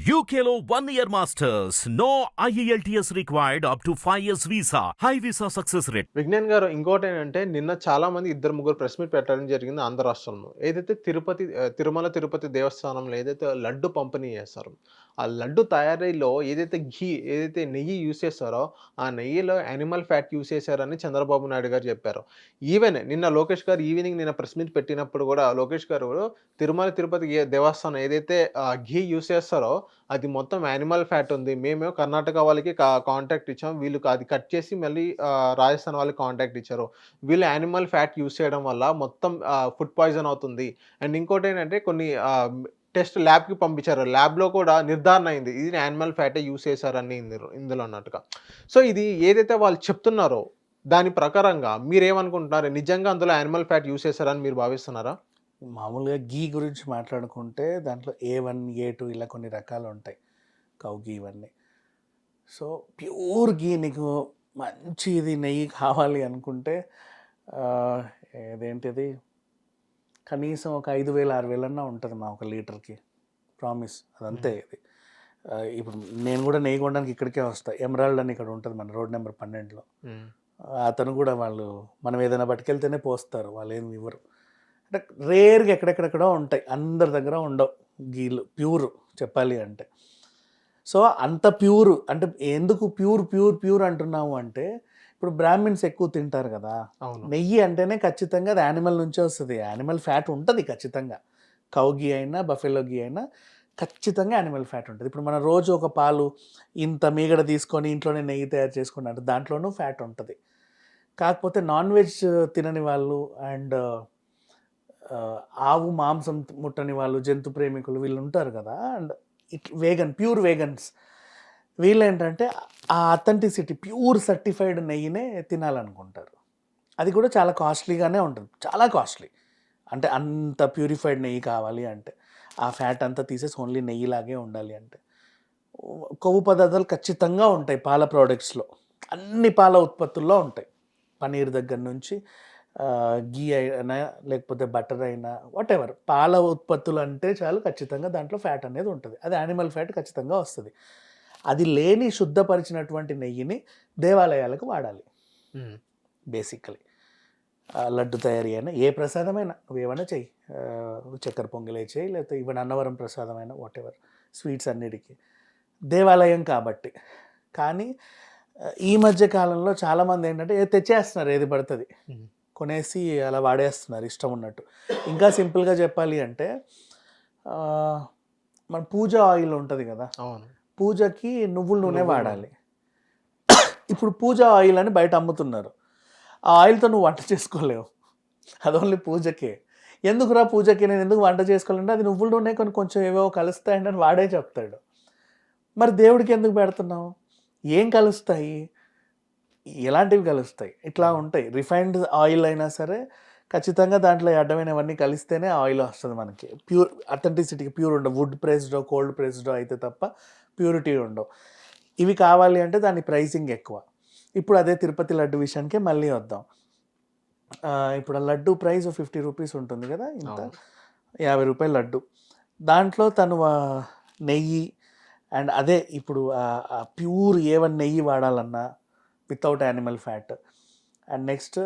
UKLO 1 year masters. No IELTS required up to 5 years visa. High visa success rate. Vignan గారు ఇంకోటి ఏంటంటే నిన్న చాలా మంది ఇద్దరు ముగ్గురు ప్రెస్ మీట్ పెట్టడం జరిగింది ఆంధ్ర రాష్ట్రంలో. ఏదైతే తిరుమల తిరుపతి దేవస్థానంలో ఏదైతే లడ్డు పంపిణీ చేస్తారో, ఆ లడ్డు తయారీలో ఏదైతే నెయ్యి యూజ్ చేస్తారో, ఆ నెయ్యిలో యానిమల్ ఫ్యాట్ యూజ్ చేశారని చంద్రబాబు నాయుడు గారు చెప్పారు. ఈవెన్ నిన్న లోకేష్ గారు నిన్న ప్రెస్ మీట్ పెట్టినప్పుడు కూడా లోకేష్ గారు తిరుమల తిరుపతి దేవస్థానం ఏదైతే ఘీ యూజ్ చేస్తారో అది మొత్తం యానిమల్ ఫ్యాట్ ఉంది. మేము కర్ణాటక వాళ్ళకి కాంటాక్ట్ ఇచ్చాం. వీళ్ళు అది కట్ చేసి మళ్ళీ రాజస్థాన్ వాళ్ళకి కాంటాక్ట్ ఇచ్చారు. వీళ్ళు యానిమల్ ఫ్యాట్ యూజ్ చేయడం వల్ల మొత్తం ఫుడ్ పాయిజన్ అవుతుంది. అండ్ ఇంకోటి ఏంటంటే కొన్ని టెస్ట్ ల్యాబ్‌కి పంపించారు. ల్యాబ్‌లో కూడా నిర్ధారణ అయింది. ఇది యానిమల్ ఫ్యాటే యూజ్ చేశారని ఇందులో అన్నట్టుగా. సో ఇది ఏదైతే వాళ్ళు చెప్తున్నారో దాని ప్రకారంగా మీరేమనుకుంటున్నారు? నిజంగా అందులో యానిమల్ ఫ్యాట్ యూజ్ చేశారని మీరు భావిస్తున్నారా? మామూలుగా గీ గురించి మాట్లాడుకుంటే దాంట్లో A1, A2 ఇలా కొన్ని రకాలు ఉంటాయి, కౌ గీ ఇవన్నీ. సో ప్యూర్ గీ నీకు మంచి ఇది నెయ్యి కావాలి అనుకుంటే ఏదేంటిది కనీసం ఒక 5,000 6,000 అన్నా ఉంటుంది మా ఒక లీటర్కి, ప్రామిస్. అదంతే ఇది. ఇప్పుడు నేను కూడా నెయ్యి కొనడానికి ఇక్కడికే వస్తాను. ఎమరాల్డ్ అని ఇక్కడ ఉంటుంది మన రోడ్ నెంబర్ 12లో. అతను కూడా వాళ్ళు మనం ఏదైనా పట్టుకెళ్తేనే పోస్తారు, వాళ్ళు ఏమి ఇవ్వరు. అంటే రేర్గా ఎక్కడెక్కడెక్కడో ఉంటాయి, అందరి దగ్గర ఉండవు గీలు ప్యూర్ చెప్పాలి అంటే. సో అంత ప్యూర్ అంటే ఎందుకు ప్యూర్ అంటున్నాము అంటే, ఇప్పుడు బ్రాహ్మిన్స్ ఎక్కువ తింటారు కదా, నెయ్యి అంటేనే ఖచ్చితంగా అది యానిమల్ నుంచే వస్తుంది. యానిమల్ ఫ్యాట్ ఉంటుంది ఖచ్చితంగా. కౌ గీ అయినా బఫెలో గీ అయినా ఖచ్చితంగా యానిమల్ ఫ్యాట్ ఉంటుంది. ఇప్పుడు మనం రోజు ఒక పాలు ఇంత మీగడ తీసుకొని ఇంట్లోనే నెయ్యి తయారు చేసుకుని అంటే దాంట్లోనూ ఫ్యాట్ ఉంటుంది. కాకపోతే నాన్ వెజ్ తినని వాళ్ళు అండ్ ఆవు మాంసం ముట్టని వాళ్ళు, జంతు ప్రేమికులు వీళ్ళు ఉంటారు కదా, అండ్ ప్యూర్ వేగన్స్ వీళ్ళు ఏంటంటే ఆ అథెంటిసిటీ ప్యూర్ సర్టిఫైడ్ నెయ్యినే తినాలనుకుంటారు. అది కూడా చాలా కాస్ట్లీగానే ఉంటుంది, చాలా కాస్ట్లీ. అంటే అంత ప్యూరిఫైడ్ నెయ్యి కావాలి అంటే, ఆ ఫ్యాట్ అంతా తీసేసి ఓన్లీ నెయ్యిలాగే ఉండాలి అంటే. కొవ్వు పదార్థాలు ఖచ్చితంగా ఉంటాయి పాల ప్రోడక్ట్స్లో, అన్ని పాల ఉత్పత్తుల్లో ఉంటాయి. పనీర్ దగ్గర నుంచి గీ అయినా లేకపోతే బటర్ అయినా వాటెవర్ పాల ఉత్పత్తులు అంటే చాలు ఖచ్చితంగా దాంట్లో ఫ్యాట్ అనేది ఉంటుంది. అది యానిమల్ ఫ్యాట్ ఖచ్చితంగా వస్తుంది. అది లేని శుద్ధపరిచినటువంటి నెయ్యిని దేవాలయాలకు వాడాలి బేసికలీ. లడ్డు తయారీ అయినా ఏ ప్రసాదమైనా నువ్వేమైనా చెయ్యి, చక్కెర పొంగలే చేయి, లేకపోతే ఇవన్నీ అన్నవరం ప్రసాదమైనా వాటెవర్ స్వీట్స్ అన్నిటికీ దేవాలయం కాబట్టి. కానీ ఈ మధ్య కాలంలో చాలామంది ఏంటంటే తెచ్చేస్తున్నారు, ఏది పడుతుంది కొనేసి అలా వాడేస్తున్నారు ఇష్టం ఉన్నట్టు. ఇంకా సింపుల్గా చెప్పాలి అంటే మన పూజ ఆయిల్ ఉంటుంది కదా, పూజకి నువ్వుల నూనె వాడాలి. ఇప్పుడు పూజ ఆయిల్ అని బయట అమ్ముతున్నారు. ఆ ఆయిల్తో నువ్వు వంట చేసుకోలేవు, అది ఓన్లీ పూజకే. ఎందుకురా పూజకి నేను ఎందుకు వంట చేసుకోవాలంటే అది నువ్వుల నూనె కొంచెం ఏవో కలుస్తాయండి అని వాడే చెప్తాడు. మరి దేవుడికి ఎందుకు పెడుతున్నావు? ఏం కలుస్తాయి, ఎలాంటివి కలుస్తాయి? ఇట్లా ఉంటాయి. రిఫైన్డ్ ఆయిల్ అయినా సరే ఖచ్చితంగా దాంట్లో అడ్డమైనవన్నీ కలిస్తేనే ఆయిల్ వస్తుంది మనకి. ప్యూర్ అథెంటిసిటీకి ప్యూర్ ఉండవు. వుడ్ ప్రెస్డో కోల్డ్ ప్రెస్డో అయితే తప్ప ప్యూరిటీ ఉండవు. ఇవి కావాలి అంటే దాని ప్రైసింగ్ ఎక్కువ. ఇప్పుడు అదే తిరుపతి లడ్డు విషయానికే మళ్ళీ వద్దాం. ఇప్పుడు ఆ లడ్డు ప్రైస్ 50 రూపీస్ ఉంటుంది కదా, ఇంత 50 రూపాయల లడ్డు. దాంట్లో తను నెయ్యి అండ్ అదే ఇప్పుడు ప్యూర్ A1 నెయ్యి వాడాలన్నా without animal fat, and next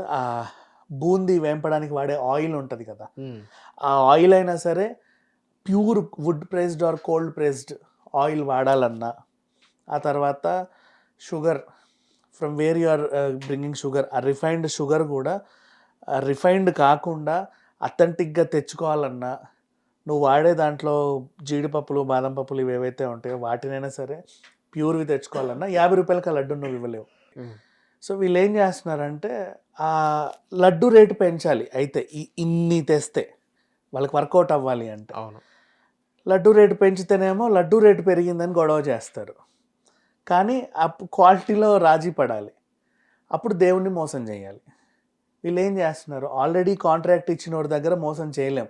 boondi వేంపడానికి వాడే ఆయిల్ ఉంటుంది కదా, ఆ ఆయిల్ అయినా సరే pure wood pressed or cold pressed oil వాడాలన్నా, ఆ తర్వాత sugar from where you are bringing sugar, ఆ రిఫైన్డ్ షుగర్ కూడా రిఫైన్డ్ కాకుండా అథెంటిక్గా తెచ్చుకోవాలన్నా, నువ్వు వాడే దాంట్లో జీడిపప్పులు బాదం పప్పులు ఇవి ఏవైతే ఉంటాయో వాటినైనా సరే ప్యూర్వి తెచ్చుకోవాలన్నా 50 రూపాయలకి ఆ లడ్డు నువ్వు ఇవ్వలేవు. సో వీళ్ళు ఏం చేస్తున్నారంటే ఆ లడ్డు రేటు పెంచాలి. అయితే ఇన్ని తెస్తే వాళ్ళకి వర్కౌట్ అవ్వాలి అంటే లడ్డు రేటు పెంచితేనేమో లడ్డు రేటు పెరిగిందని గొడవ చేస్తారు. కానీ క్వాలిటీలో రాజీ పడాలి, అప్పుడు దేవుణ్ణి మోసం చేయాలి. వీళ్ళు ఏం చేస్తున్నారు, ఆల్రెడీ కాంట్రాక్ట్ ఇచ్చిన వాడి దగ్గర మోసం చేయలేం.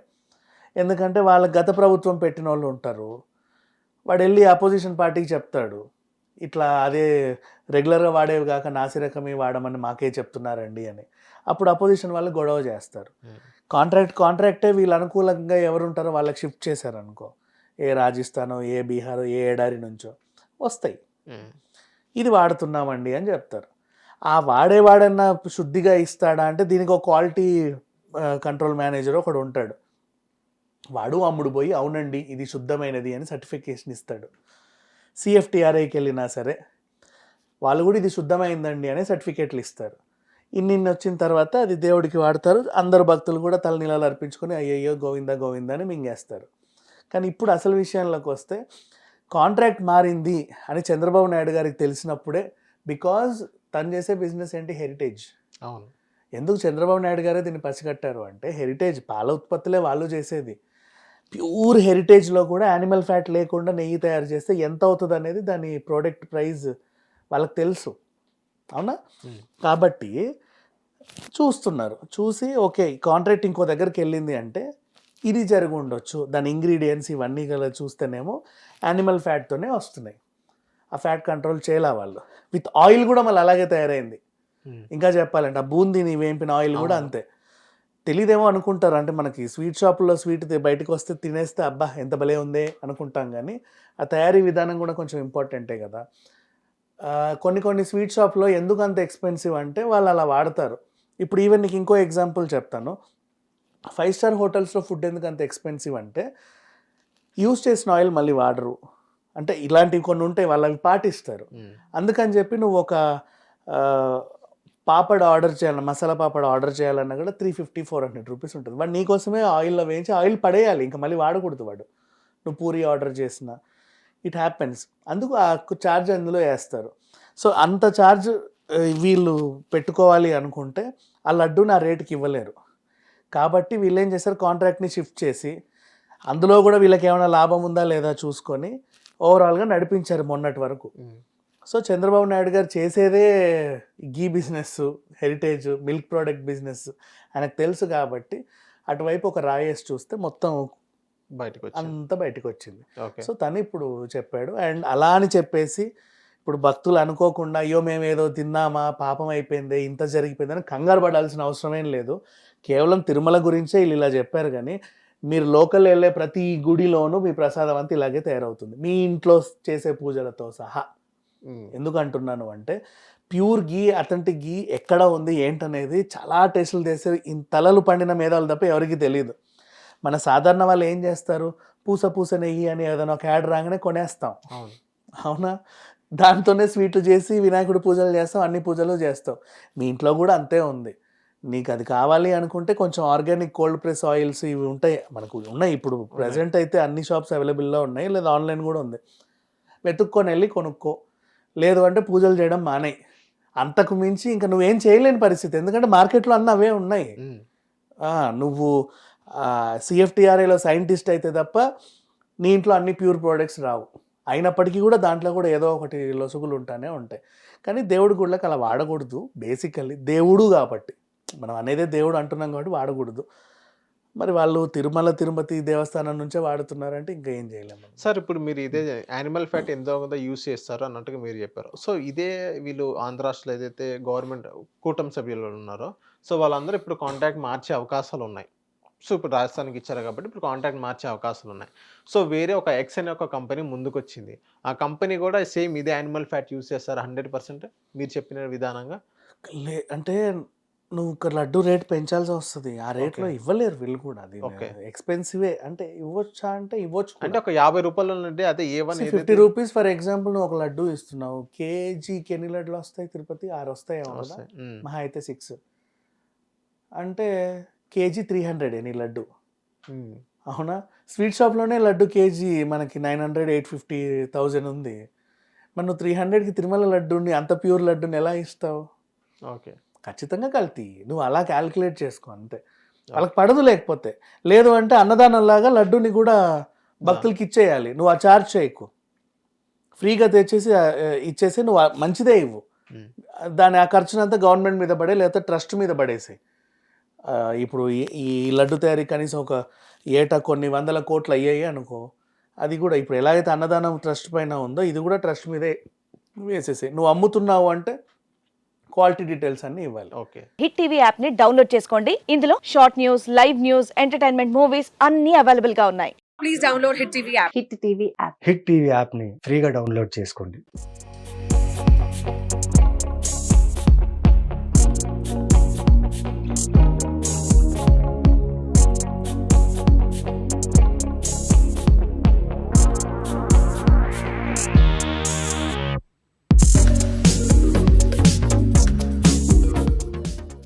ఎందుకంటే వాళ్ళ గత ప్రభుత్వం పెట్టిన వాళ్ళు ఉంటారు, వాడు వెళ్ళి అపోజిషన్ పార్టీకి చెప్తాడు, ఇట్లా అదే రెగ్యులర్గా వాడేవి కాక నాసిరకమే వాడమని మాకే చెప్తున్నారండి అని. అప్పుడు అపోజిషన్ వాళ్ళు గొడవ చేస్తారు. కాంట్రాక్టే వీళ్ళు అనుకూలంగా ఎవరుంటారో వాళ్ళకి షిఫ్ట్ చేశారనుకో, ఏ రాజస్థానో ఏ బీహారో ఏ ఏడారి నుంచో వస్తాయి. ఉమ్. ఇది వాడుతున్నామండి అని చెప్తారు. ఆ వాడేవాడన్నా శుద్ధిగా ఇస్తాడా అంటే దీనికి ఒక క్వాలిటీ కంట్రోల్ మేనేజర్ ఒకడు ఉంటాడు. వాడు అమ్ముడు పోయి అవునండి ఇది శుద్ధమైనది అని సర్టిఫికేషన్ ఇస్తాడు. సిఎఫ్టిఆర్ఐకి వెళ్ళినా సరే వాళ్ళు కూడా ఇది శుద్ధమైందండి అనే సర్టిఫికేట్లు ఇస్తారు. ఇన్ని వచ్చిన తర్వాత అది దేవుడికి వాడతారు. అందరు భక్తులు కూడా తలనీలాలు అర్పించుకొని అయ్యయ్యో గోవిందా గోవిందా అని మింగేస్తారు. కానీ ఇప్పుడు అసలు విషయంలోకి వస్తే కాంట్రాక్ట్ మారింది అని చంద్రబాబు నాయుడు గారికి తెలిసినప్పుడే, బికాజ్ తను చేసే బిజినెస్ ఏంటి హెరిటేజ్. అవును. ఎందుకు చంద్రబాబు నాయుడు గారే దీన్ని పసిగట్టారు అంటే హెరిటేజ్ పాల ఉత్పత్తులే వాళ్ళు చేసేది. ప్యూర్ హెరిటేజ్లో కూడా యానిమల్ ఫ్యాట్ లేకుండా నెయ్యి తయారు చేస్తే ఎంత అవుతుంది అనేది దాని ప్రోడక్ట్ ప్రైస్ వాళ్ళకి తెలుసు. అవునా? కాబట్టి చూస్తున్నారు. చూసి ఓకే కాంట్రాక్ట్ ఇంకో దగ్గరికి వెళ్ళింది అంటే ఇది జరిగి ఉండొచ్చు. దాని ఇంగ్రీడియంట్స్ ఇవన్నీ కదా చూస్తేనేమో యానిమల్ ఫ్యాట్తోనే వస్తున్నాయి. ఆ ఫ్యాట్ కంట్రోల్ చేయాల వాళ్ళు. విత్ ఆయిల్ కూడా మళ్ళీ అలాగే తయారైంది. ఇంకా చెప్పాలంటే ఆ బూందీని వేంపిన ఆయిల్ కూడా అంతే. తెలియదేమో అనుకుంటారు, అంటే మనకి స్వీట్ షాపుల్లో స్వీట్ బయటకు వస్తే తినేస్తే అబ్బా ఎంత భలే ఉందే అనుకుంటాం, కానీ ఆ తయారీ విధానం కూడా కొంచెం ఇంపార్టెంటే కదా. కొన్ని స్వీట్ షాప్లో ఎందుకు అంత ఎక్స్పెన్సివ్ అంటే వాళ్ళు అలా వాడతారు. ఇప్పుడు ఈవెన్ నీకు ఇంకో ఎగ్జాంపుల్ చెప్తాను. 5 స్టార్ హోటల్స్లో ఫుడ్ ఎందుకు అంత ఎక్స్పెన్సివ్ అంటే యూజ్ చేసిన ఆయిల్ మళ్ళీ వాడరు. అంటే ఇలాంటివి కొన్ని ఉంటాయి, వాళ్ళు అవి పాటిస్తారు. అందుకని చెప్పి నువ్వు ఒక పాపడ్ ఆర్డర్ చేయాలన్నా, మసాలా పాపడ్ ఆర్డర్ చేయాలన్నా కూడా 350-400 రూపీస్ ఉంటుంది. వాడు నీకోసమే ఆయిల్లో వేయించి ఆయిల్ పడేయాలి, ఇంకా మళ్ళీ వాడకూడదు వాడు. నువ్వు పూరి ఆర్డర్ చేసిన ఇట్ హ్యాపెన్స్. అందుకు ఆ ఛార్జ్ అందులో వేస్తారు. సో అంత ఛార్జ్ వీళ్ళు పెట్టుకోవాలి అనుకుంటే ఆ లడ్డూని ఆ రేటుకి ఇవ్వలేరు. కాబట్టి వీళ్ళు ఏం చేస్తారు, కాంట్రాక్ట్ని షిఫ్ట్ చేసి అందులో కూడా వీళ్ళకి ఏమైనా లాభం ఉందా లేదా చూసుకొని ఓవరాల్గా నడిపించారు మొన్నటి వరకు. సో చంద్రబాబు నాయుడు గారు చేసేదే గీ business, Heritage, milk product business ఆయనకు తెలుసు. కాబట్టి అటువైపు ఒక రాయేసి చూస్తే మొత్తం అంతా బయటకు వచ్చింది. సో తను ఇప్పుడు చెప్పాడు. అండ్ అలా అని చెప్పేసి ఇప్పుడు భక్తులు అనుకోకుండా అయ్యో మేము ఏదో తిన్నామా పాపం అయిపోయింది ఇంత జరిగిపోయిందని కంగారు పడాల్సిన అవసరమేం లేదు. కేవలం తిరుమల గురించే వీళ్ళు ఇలా చెప్పారు, కానీ మీరు లోకల్ వెళ్ళే ప్రతి గుడిలోనూ మీ ప్రసాదం అంతా ఇలాగే తయారవుతుంది, మీ ఇంట్లో చేసే పూజలతో సహా. ఎందుకు అంటున్నాను అంటే ప్యూర్ గీ, అథెంటిక్ గీ ఎక్కడ ఉంది ఏంటనేది చాలా టెస్టులు చేసే తలలు పండిన మేధాలు తప్ప ఎవరికి తెలియదు. మన సాధారణ వాళ్ళు ఏం చేస్తారు, పూస నెయ్యి అని ఏదైనా ఒక యాడ్ రాగానే కొనేస్తాం. అవునా? దాంతోనే స్వీట్లు చేసి వినాయకుడి పూజలు చేస్తాం, అన్ని పూజలు చేస్తాం. మీ ఇంట్లో కూడా అంతే ఉంది. నీకు అది కావాలి అనుకుంటే కొంచెం ఆర్గానిక్ కోల్డ్ ప్రెస్ ఆయిల్స్ ఇవి ఉంటాయి, మనకు ఉన్నాయి. ఇప్పుడు ప్రజెంట్ అయితే అన్ని షాప్స్ అవైలబుల్లో ఉన్నాయి, లేదా ఆన్లైన్ కూడా ఉంది. వెతుక్కొని వెళ్ళి కొనుక్కో. లేదు అంటే పూజలు చేయడం మానే. అంతకు మించి ఇంకా నువ్వేం చేయలేని పరిస్థితి, ఎందుకంటే మార్కెట్లో అన్నీ అవే ఉన్నాయి. నువ్వు సిఎఫ్టిఆర్ఐలో సైంటిస్ట్ అయితే తప్ప నీ ఇంట్లో అన్ని ప్యూర్ ప్రోడక్ట్స్ రావు. అయినప్పటికీ కూడా దాంట్లో కూడా ఏదో ఒకటి లొసుగులు ఉంటానే ఉంటాయి. కానీ దేవుడి గుళ్ళకి అలా వాడకూడదు. బేసికల్లీ దేవుడు కాబట్టి, మనం అనేదే దేవుడు అంటున్నాం కాబట్టి వాడకూడదు. మరి వాళ్ళు తిరుపతి దేవస్థానం నుంచే వాడుతున్నారంటే ఇంకా ఏం చేయలేము సార్. ఇప్పుడు మీరు ఇదే యానిమల్ ఫ్యాట్ ఎంతో కొంత యూజ్ చేస్తారు అన్నట్టుగా మీరు చెప్పారు. సో ఇదే వీళ్ళు ఆంధ్ర రాష్ట్రంలో ఏదైతే గవర్నమెంట్ కూటమి సభ్యులు ఉన్నారో, సో వాళ్ళందరూ ఇప్పుడు కాంట్రాక్ట్ మార్చే అవకాశాలు ఉన్నాయి. సో ఇప్పుడు రాజస్థాన్కి ఇచ్చారు కాబట్టి ఇప్పుడు కాంట్రాక్ట్ మార్చే అవకాశాలు ఉన్నాయి. సో వేరే ఒక ఎక్స్ అనే ఒక కంపెనీ ముందుకు వచ్చింది. ఆ కంపెనీ కూడా సేమ్ ఇదే యానిమల్ ఫ్యాట్ యూజ్ చేస్తారు 100% మీరు చెప్పిన విధానంగా. అంటే నువ్వు ఒక లడ్డు రేట్ పెంచాల్సి వస్తుంది. ఆ రేట్లో ఇవ్వలేరు వీళ్ళు కూడా. అది ఎక్స్పెన్సివే. అంటే ఇవ్వచ్చా అంటే ఇవ్వచ్చు. అంటే ఒక 50 రూపాయల నుండి అదే A1 50 రూపీస్ ఫర్ ఎగ్జాంపుల్ నువ్వు ఒక లడ్డు ఇస్తున్నావు. కేజీకి ఎన్ని లడ్డులు వస్తాయి? తిరుపతి 6 వస్తాయి, మహా అయితే 6. అంటే కేజీ 300 నీ లడ్డు. అవునా? స్వీట్ షాప్లోనే లడ్డు కేజీ మనకి 900, 850, 1000 ఉంది. మరి నువ్వు 300కి తిరుమల లడ్డుని, అంత ప్యూర్ లడ్డుని ఎలా ఇస్తావు? ఓకే, ఖచ్చితంగా కల్తీ. నువ్వు అలా క్యాల్కులేట్ చేసుకో అంతే. వాళ్ళకి పడదు. లేకపోతే లేదు అంటే అన్నదానంలాగా లడ్డూని కూడా భక్తులకి ఇచ్చేయాలి. నువ్వు ఆ ఛార్జ్ చేయకు, ఫ్రీగా తెచ్చేసి ఇచ్చేసి నువ్వు మంచిదే ఇవ్వు. దాని ఆ ఖర్చునంతా గవర్నమెంట్ మీద పడే, లేకపోతే ట్రస్ట్ మీద పడేసి. ఇప్పుడు ఈ లడ్డు తయారీ కనీసం ఒక ఏటా కొన్ని 100 కోట్లు అయ్యాయి అనుకో, అది కూడా ఇప్పుడు ఎలా అయితే అన్నదానం ట్రస్ట్ పైన ఉందో ఇది కూడా ట్రస్ట్ మీదే వేసేసి నువ్వు అమ్ముతున్నావు అంటే క్వాలిటీ డీటెయిల్స్ అన్ని ఇవ్వాలి. ఓకే. హిట్ టీవీ యాప్ ని డౌన్లోడ్ చేసుకోండి. ఇందులో short news, live news, entertainment, movies అన్ని అవైలబుల్ గా ఉన్నాయి. Please download Hit TV app. Hit TV app. Hit TV యాప్ని ఫ్రీగా డౌన్లోడ్ చేసుకోండి.